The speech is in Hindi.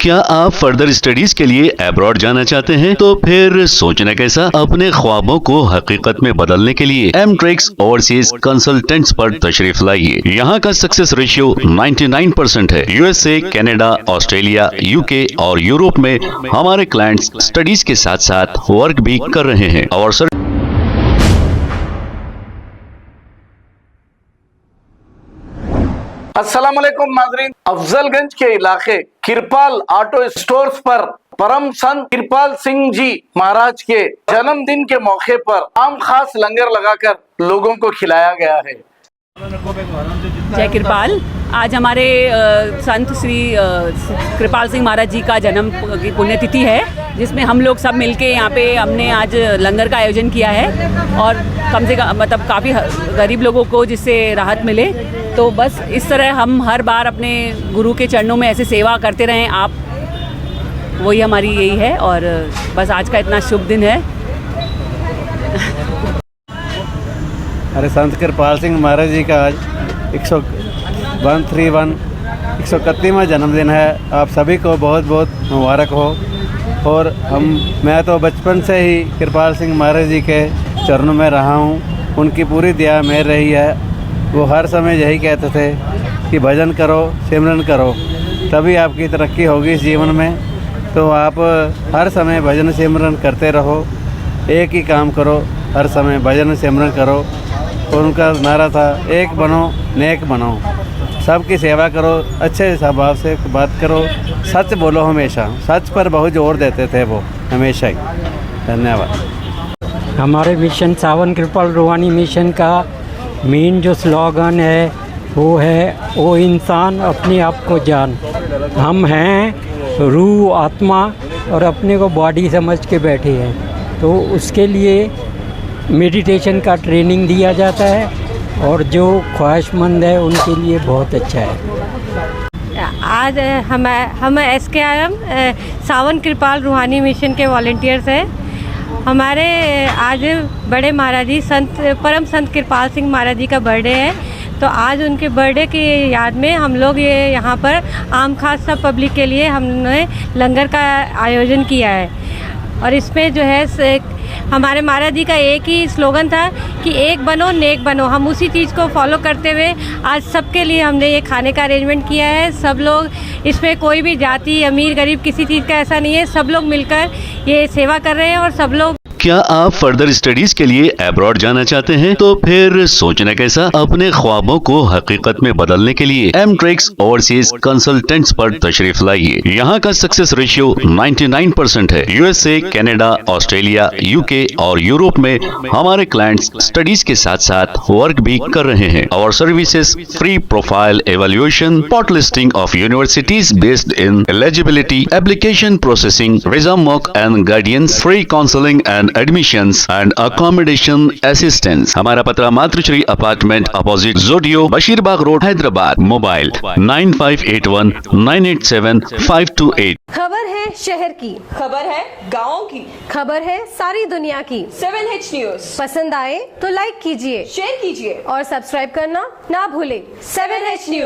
क्या आप फर्दर स्टडीज के लिए अब्रॉड जाना चाहते हैं? तो फिर सोचना कैसा, अपने ख्वाबों को हकीकत में बदलने के लिए एमट्रिक्स ओवरसीज कंसल्टेंट्स पर तशरीफ लाइए। यहाँ का सक्सेस रेशियो 99% है। यूएसए, कनाडा, ऑस्ट्रेलिया, यूके और यूरोप में हमारे क्लाइंट्स स्टडीज के साथ साथ वर्क भी कर रहे हैं और अस्सलाम वालेकुम नाज़रीन। अफजलगंज के इलाके किरपाल ऑटो स्टोर्स पर परम संत किरपाल सिंह जी महाराज के जन्मदिन के मौके पर आम खास लंगर लगाकर लोगों को खिलाया गया है। जय किरपाल। आज हमारे संत श्री कृपाल सिंह महाराज जी का जन्म की पुण्यतिथि है, जिसमें हम लोग सब मिलके यहाँ पे हमने आज लंगर का आयोजन किया है और कम से कम मतलब काफ़ी गरीब लोगों को जिससे राहत मिले। तो बस इस तरह हम हर बार अपने गुरु के चरणों में ऐसे सेवा करते रहें आप, वही हमारी यही है। और बस आज का इतना शुभ दिन है। अरे संत कृपाल सिंह महाराज जी का आज 131वां जन्मदिन है। आप सभी को बहुत बहुत मुबारक हो। और मैं तो बचपन से ही कृपाल सिंह महाराज जी के चरणों में रहा हूँ। उनकी पूरी दया मेर रही है। वो हर समय यही कहते थे कि भजन करो, सिमरन करो, तभी आपकी तरक्की होगी इस जीवन में। तो आप हर समय भजन सिमरन करते रहो, एक ही काम करो, हर समय भजन सिमरन करो। और उनका नारा था, एक बनो नेक बनो, सबकी सेवा करो, अच्छे स्वभाव से बात करो, सच बोलो हमेशा। सच पर बहुत जोर देते थे वो हमेशा ही। धन्यवाद। हमारे मिशन सावन कृपाल रूहानी मिशन का मेन जो स्लोगन है वो है, ओ इंसान अपने आप को जान। हम हैं रूह, आत्मा और अपने को बॉडी समझ के बैठे हैं। तो उसके लिए मेडिटेशन का ट्रेनिंग दिया जाता है और जो ख्वाहिशमंद है उनके लिए बहुत अच्छा है। आज हम SKRM सावन कृपाल रूहानी मिशन के वॉलंटियर्स हैं। हमारे आज बड़े महाराज जी परम संत कृपाल सिंह महाराज जी का बर्थडे है। तो आज उनके बर्थडे की याद में हम लोग ये यहाँ पर आम खास सब पब्लिक के लिए हमने लंगर का आयोजन किया है। और इसमें जो है हमारे महाराज जी का एक ही स्लोगन था कि एक बनो नेक बनो। हम उसी चीज़ को फॉलो करते हुए आज सबके लिए हमने ये खाने का अरेंजमेंट किया है। सब लोग इसमें कोई भी जाति अमीर गरीब किसी चीज़ का ऐसा नहीं है, सब लोग मिलकर ये सेवा कर रहे हैं। और सब लोग क्या आप फर्दर स्टडीज के लिए अब्रॉड जाना चाहते हैं? तो फिर सोचना कैसा, अपने ख्वाबों को हकीकत में बदलने के लिए एमट्रिक्स ओवरसीज कंसल्टेंट्स पर तशरीफ लाइए। यहाँ का सक्सेस रेशियो 99% है। यूएसए, कनाडा, ऑस्ट्रेलिया, यूके और यूरोप में हमारे क्लाइंट्स स्टडीज के साथ साथ वर्क भी कर रहे हैं और services free profile evaluation, spot listing of universities based in eligibility, application processing, visa mock and guidance, free counselling and admissions and accommodation assistance. हमारा पता मातृश्री अपार्टमेंट अपोजिट जोडियो, बशीरबाग रोड, हैदराबाद। मोबाइल 9581 987 528। खबर है शहर की, खबर है गाँव की, खबर है सारी दुनिया की। 7H न्यूज पसंद आए तो लाइक कीजिए, शेयर कीजिए और सब्सक्राइब करना ना भूले। 7H news.